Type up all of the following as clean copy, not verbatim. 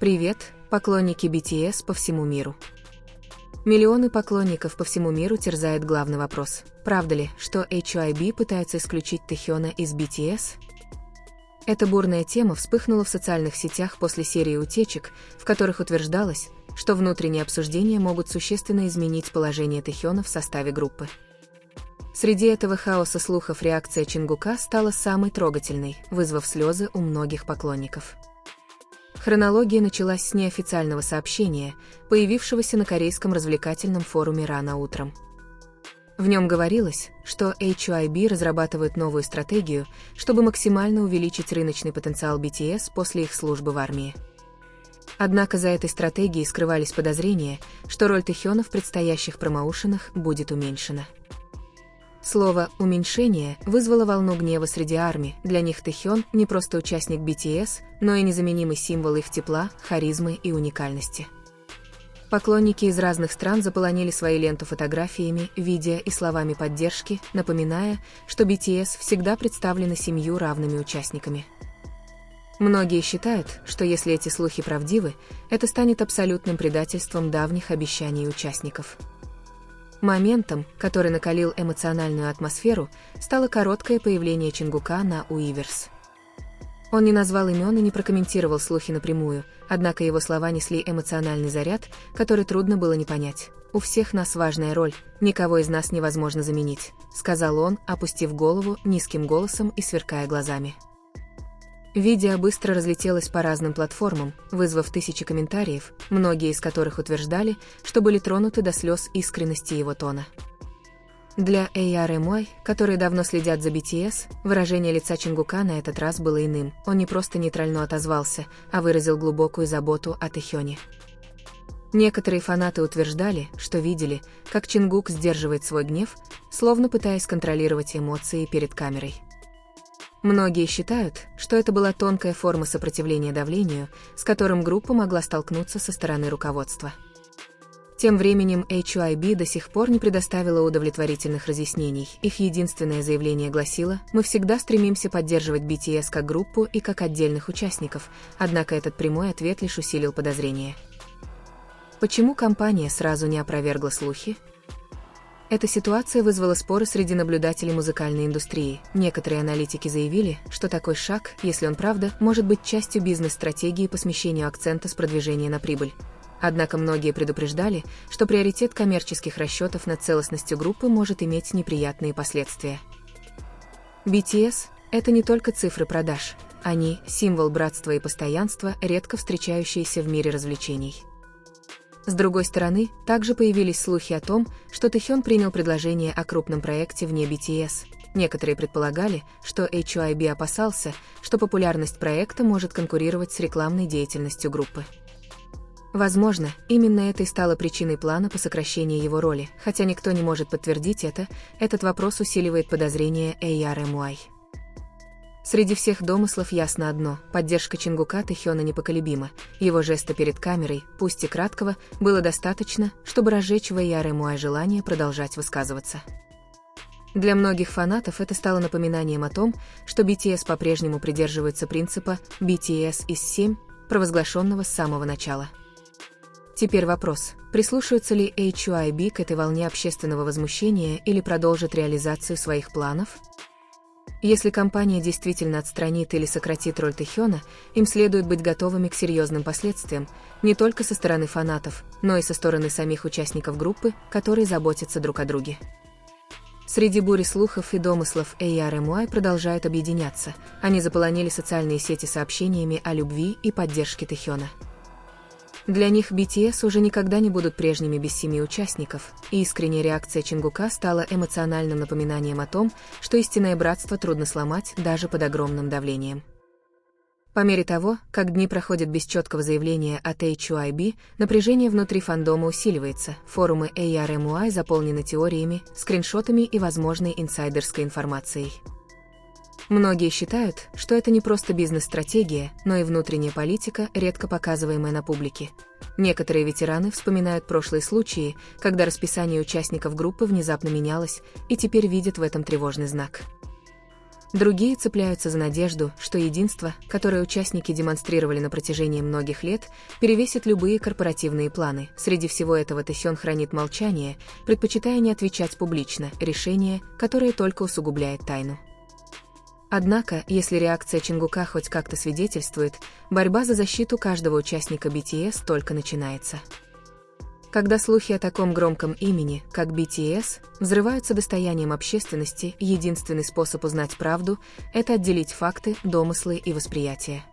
Привет, поклонники BTS по всему миру. Миллионы поклонников по всему миру терзает главный вопрос. Правда ли, что HYB пытаются исключить Тэхёна из BTS? Эта бурная тема вспыхнула в социальных сетях после серии утечек, в которых утверждалось, что внутренние обсуждения могут существенно изменить положение Тэхёна в составе группы. Среди этого хаоса слухов реакция Чингука стала самой трогательной, вызвав слезы у многих поклонников. Хронология началась с неофициального сообщения, появившегося на корейском развлекательном форуме рано утром. В нем говорилось, что HYB разрабатывает новую стратегию, чтобы максимально увеличить рыночный потенциал BTS после их службы в армии. Однако за этой стратегией скрывались подозрения, что роль Тэхёна в предстоящих промоушенах будет уменьшена. Слово «уменьшение» вызвало волну гнева среди армии. Для них Тэхён не просто участник BTS, но и незаменимый символ их тепла, харизмы и уникальности. Поклонники из разных стран заполонили свои ленты фотографиями, видео и словами поддержки, напоминая, что BTS всегда представлены 7 равными участниками. Многие считают, что если эти слухи правдивы, это станет абсолютным предательством давних обещаний участников. Моментом, который накалил эмоциональную атмосферу, стало короткое появление Чингука на Уиверс. Он не назвал имен и не прокомментировал слухи напрямую, однако его слова несли эмоциональный заряд, который трудно было не понять. «У всех нас важная роль, никого из нас невозможно заменить», — сказал он, опустив голову низким голосом и сверкая глазами. Видео быстро разлетелось по разным платформам, вызвав тысячи комментариев, многие из которых утверждали, что были тронуты до слез искренности его тона. Для ARMY, которые давно следят за BTS, выражение лица Чингука на этот раз было иным. Он не просто нейтрально отозвался, а выразил глубокую заботу о Тэхёне. Некоторые фанаты утверждали, что видели, как Чингук сдерживает свой гнев, словно пытаясь контролировать эмоции перед камерой. Многие считают, что это была тонкая форма сопротивления давлению, с которым группа могла столкнуться со стороны руководства. Тем временем HYB до сих пор не предоставила удовлетворительных разъяснений. Их единственное заявление гласило: «Мы всегда стремимся поддерживать BTS как группу и как отдельных участников», однако этот прямой ответ лишь усилил подозрения. Почему компания сразу не опровергла слухи? Эта ситуация вызвала споры среди наблюдателей музыкальной индустрии. Некоторые аналитики заявили, что такой шаг, если он правда, может быть частью бизнес-стратегии по смещению акцента с продвижения на прибыль. Однако многие предупреждали, что приоритет коммерческих расчетов над целостностью группы может иметь неприятные последствия. BTS – это не только цифры продаж. Они – символ братства и постоянства, редко встречающиеся в мире развлечений. С другой стороны, также появились слухи о том, что Тэхён принял предложение о крупном проекте вне BTS. Некоторые предполагали, что HYB опасался, что популярность проекта может конкурировать с рекламной деятельностью группы. Возможно, именно это и стало причиной плана по сокращению его роли, хотя никто не может подтвердить это, этот вопрос усиливает подозрения ARMY. Среди всех домыслов ясно одно – поддержка Чингука Тэхёна непоколебима. Его жеста перед камерой, пусть и краткого, было достаточно, чтобы разжечь в ARMY желание продолжать высказываться. Для многих фанатов это стало напоминанием о том, что BTS по-прежнему придерживаются принципа «BTS is 7», провозглашенного с самого начала. Теперь вопрос, прислушаются ли HYB к этой волне общественного возмущения или продолжат реализацию своих планов? Если компания действительно отстранит или сократит роль Тэхёна, им следует быть готовыми к серьезным последствиям, не только со стороны фанатов, но и со стороны самих участников группы, которые заботятся друг о друге. Среди бури слухов и домыслов ARMY продолжают объединяться, они заполонили социальные сети сообщениями о любви и поддержке Тэхёна. Для них BTS уже никогда не будут прежними без 7 участников, и искренняя реакция Чингука стала эмоциональным напоминанием о том, что истинное братство трудно сломать даже под огромным давлением. По мере того, как дни проходят без четкого заявления от HYB, напряжение внутри фандома усиливается, форумы ARMY заполнены теориями, скриншотами и возможной инсайдерской информацией. Многие считают, что это не просто бизнес-стратегия, но и внутренняя политика, редко показываемая на публике. Некоторые ветераны вспоминают прошлые случаи, когда расписание участников группы внезапно менялось, и теперь видят в этом тревожный знак. Другие цепляются за надежду, что единство, которое участники демонстрировали на протяжении многих лет, перевесит любые корпоративные планы. Среди всего этого Тэхён хранит молчание, предпочитая не отвечать публично, решение, которое только усугубляет тайну. Однако, если реакция Чингука хоть как-то свидетельствует, борьба за защиту каждого участника BTS только начинается. Когда слухи о таком громком имени, как BTS, взрываются достоянием общественности, единственный способ узнать правду – это отделить факты, домыслы и восприятие.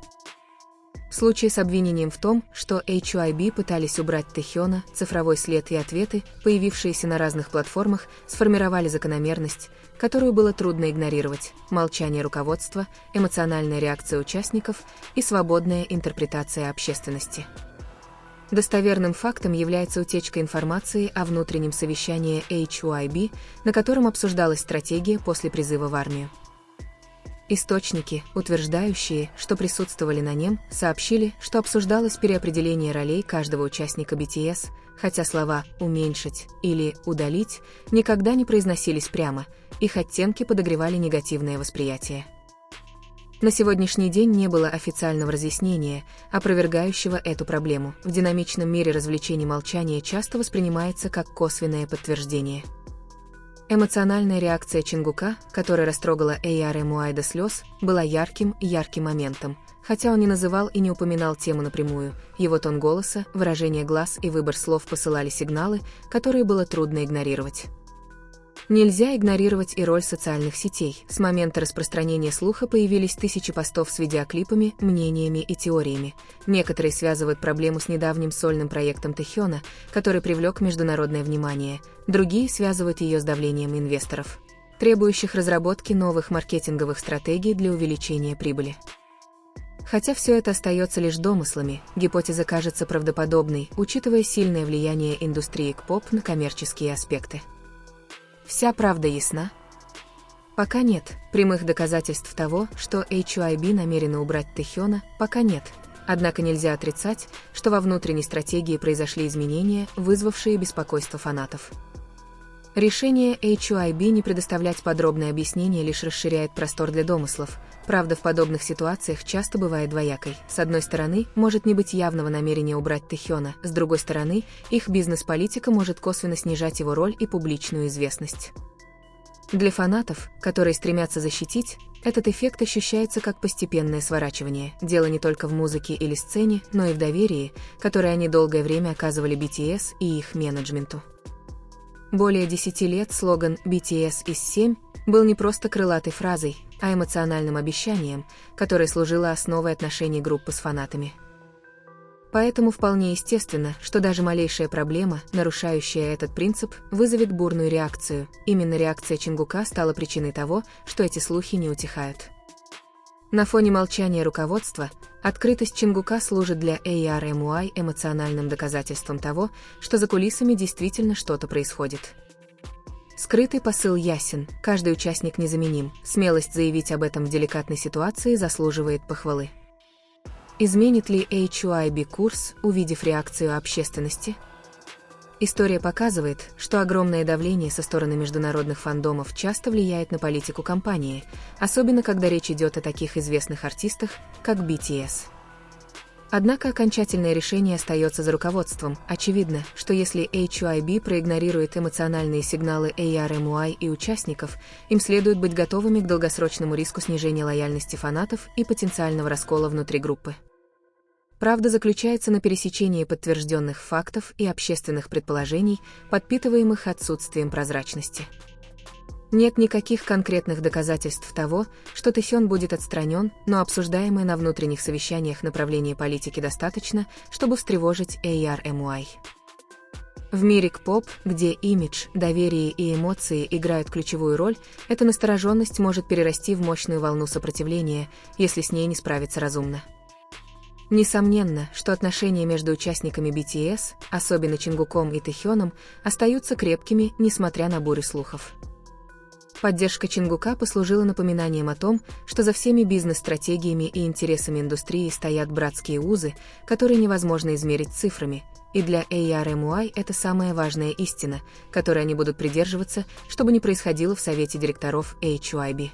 В случае с обвинением в том, что HYB пытались убрать Тэхёна, цифровой след и ответы, появившиеся на разных платформах, сформировали закономерность, которую было трудно игнорировать: молчание руководства, эмоциональная реакция участников и свободная интерпретация общественности. Достоверным фактом является утечка информации о внутреннем совещании HYB, на котором обсуждалась стратегия после призыва в армию. Источники, утверждающие, что присутствовали на нем, сообщили, что обсуждалось переопределение ролей каждого участника BTS, хотя слова «уменьшить» или «удалить» никогда не произносились прямо, их оттенки подогревали негативное восприятие. На сегодняшний день не было официального разъяснения, опровергающего эту проблему. В динамичном мире развлечений молчание часто воспринимается как косвенное подтверждение. Эмоциональная реакция Чингука, которая растрогала ARMY до слез, была ярким моментом, хотя он не называл и не упоминал тему напрямую. Его тон голоса, выражение глаз и выбор слов посылали сигналы, которые было трудно игнорировать. Нельзя игнорировать и роль социальных сетей. С момента распространения слуха появились тысячи постов с видеоклипами, мнениями и теориями. Некоторые связывают проблему с недавним сольным проектом Тэхёна, который привлек международное внимание, другие связывают ее с давлением инвесторов, требующих разработки новых маркетинговых стратегий для увеличения прибыли. Хотя все это остается лишь домыслами, гипотеза кажется правдоподобной, учитывая сильное влияние индустрии К-поп на коммерческие аспекты. Вся правда ясна? Пока нет. Прямых доказательств того, что HYB намерена убрать Тэхёна, пока нет. Однако нельзя отрицать, что во внутренней стратегии произошли изменения, вызвавшие беспокойство фанатов. Решение HYB не предоставлять подробное объяснение лишь расширяет простор для домыслов. Правда в подобных ситуациях часто бывает двоякой. С одной стороны, может не быть явного намерения убрать Тэхёна, с другой стороны, их бизнес-политика может косвенно снижать его роль и публичную известность. Для фанатов, которые стремятся защитить, этот эффект ощущается как постепенное сворачивание. Дело не только в музыке или сцене, но и в доверии, которое они долгое время оказывали BTS и их менеджменту. Более 10 лет слоган «BTS is 7» был не просто крылатой фразой, а эмоциональным обещанием, которое служило основой отношений группы с фанатами. Поэтому вполне естественно, что даже малейшая проблема, нарушающая этот принцип, вызовет бурную реакцию. Именно реакция Чингука стала причиной того, что эти слухи не утихают. На фоне молчания руководства, открытость Чингука служит для ARMY эмоциональным доказательством того, что за кулисами действительно что-то происходит. Скрытый посыл ясен, каждый участник незаменим, смелость заявить об этом в деликатной ситуации заслуживает похвалы. Изменит ли HYB курс, увидев реакцию общественности? История показывает, что огромное давление со стороны международных фандомов часто влияет на политику компании, особенно когда речь идет о таких известных артистах, как BTS. Однако окончательное решение остается за руководством. Очевидно, что если HYB проигнорирует эмоциональные сигналы ARMY и участников, им следует быть готовыми к долгосрочному риску снижения лояльности фанатов и потенциального раскола внутри группы. Правда заключается на пересечении подтвержденных фактов и общественных предположений, подпитываемых отсутствием прозрачности. Нет никаких конкретных доказательств того, что Тэхён будет отстранен, но обсуждаемое на внутренних совещаниях направление политики достаточно, чтобы встревожить ARMY. В мире К-поп, где имидж, доверие и эмоции играют ключевую роль, эта настороженность может перерасти в мощную волну сопротивления, если с ней не справиться разумно. Несомненно, что отношения между участниками BTS, особенно Чингуком и Тэхёном, остаются крепкими, несмотря на бурю слухов. Поддержка Чингука послужила напоминанием о том, что за всеми бизнес-стратегиями и интересами индустрии стоят братские узы, которые невозможно измерить цифрами, и для ARMY это самая важная истина, которой они будут придерживаться, что бы ни происходило в совете директоров HYB.